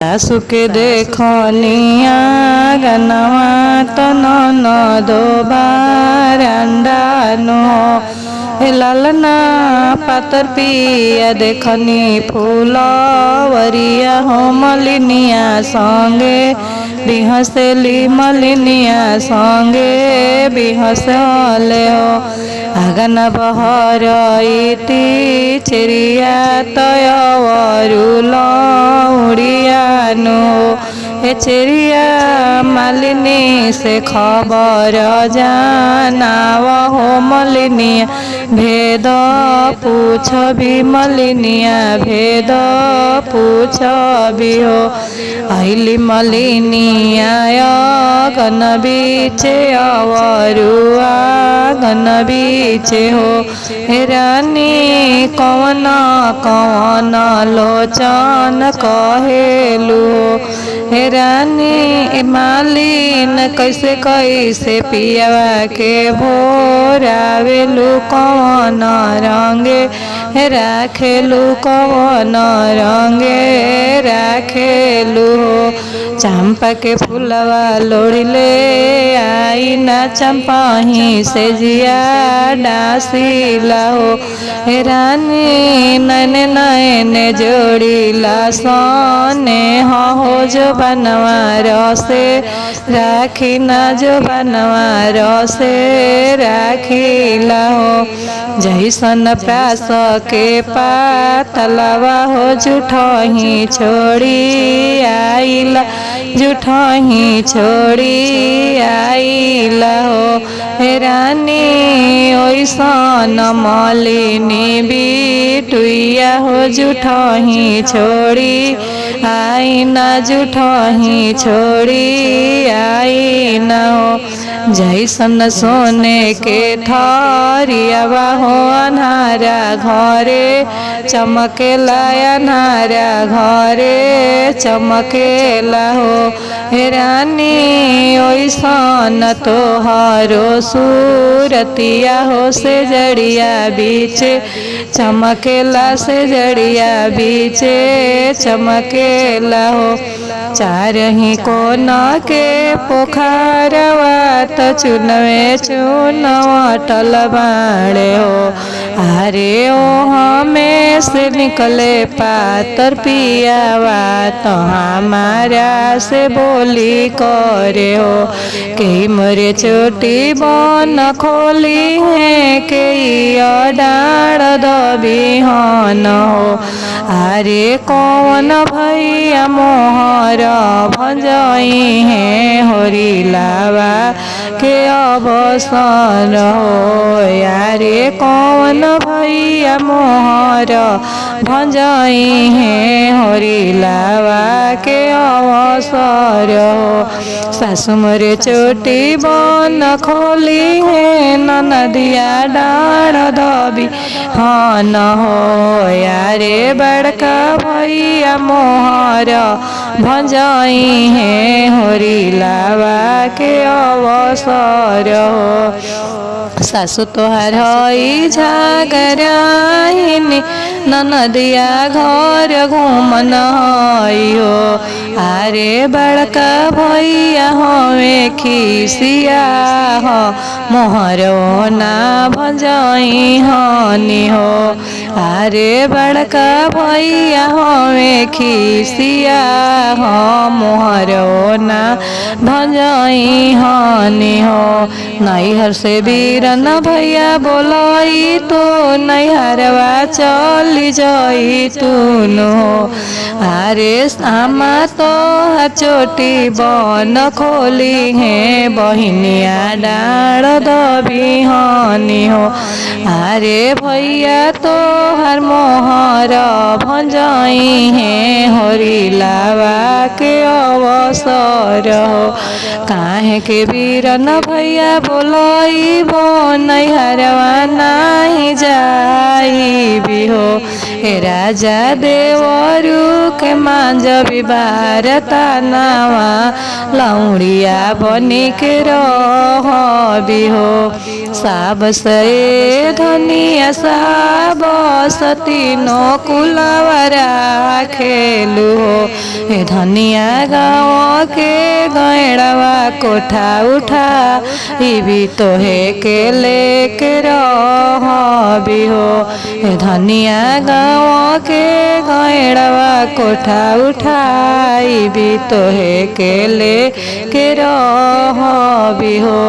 सासु के देखनिया गनवा तनन दो बारांडानो लालना पातर पिया देखनी फूलवरिया हो मलिनिया संगे बिहसेली मलिनिया संगे बिहसले हो आगन बहर इति चिरिया तयवरुल उड़ियानो हे चिरिया मालिनी से खबर जानाव हो मलिनिया भेद पूछ भी मलिनिया भेद पूछ भी हो आइली मलिनिया गन बीचे अवरुआ गन बीचे हो हे रानी कौन कौन लोचन कहेलू हे रानी मालिन कैसे कैसे पियावा के भोरावेलू कौन रंगे राखेलू कौन रंगे राखेलू चंपा के फूलवा लोड़िले आई ना चंपा ही से जिया डासीला हो हे रानी नैने नैने जोड़ीला सोने हो जो बनवार से राखी ना जो बनवार से राखीला हो जैसन प्यास के पातलवा हो झूठही छोड़ी आइला झूठही छोड़ी आइला हो हे रानी ओइसन मलिनी बिटुइया हो झूठही छोड़ी आई ना झूठही छोड़ी आई ना हो जैसन सोने के थरियावा हो अन्हारा घरे चमकेला अन्हारा घरे चमकेला हो हे रानी ओइसन तोहरो सूरतिया हो से जड़िया बीचे चमकेला से जड़िया बीचे चमकेला हो चार ही कोन के पोखरवा त चुनवे चुनवटल बाड़े हो अरे ओ हमें से निकले पातर पियावा तो हमारा से बोली करे हो कई मोरे चोटी बन खोली है कई डाड़ दबिहन हो अरे कौन भैया मोहर भंजई है होरी लावा के अवसर हो यारे कौन भैया मोहर भंजई है होरी लावा के अवसर हो सासु मोरे चोटी बन खोली है ननदिया डाड़ दबी हन हो यारे बड़का भैया मोहर भंजई है होरी लावा के अवसर हो सासु तोहार हई झगराहिनी ननदिया घर घूमन हई हो अरे बड़का भैया हवे खिसिया हो मोहरो ना भंजई हनी हो अरे बड़का भैया हवे खिसिया हो मोहरो ना भंजई हनी हो नैहर से बीरन भैया बोलाई तो नैहरवा चली जाई तू नो अरे आमा तो चोटी बन खोली है बहिनिया डाड़ दबिहनी हो अरे भैया तो हर मोहर भंजई है होरी लावा के अवसर रहो काहे के वीर न भैया बोलइब नैहरवा नाही जाई हो हे राजा देवरू के मांझ बिबारता नावा लौड़िया बनी के रही हो साब से धनिया साब सतीनो कुलवरा खेलू हो हे धनिया गाँव के गैड़वा कोठा उठा भी तोहे के लेके रही हो हे धनिया गाँव के गैड़वा कोठा उठाई भी तोहे के लेके रही हो।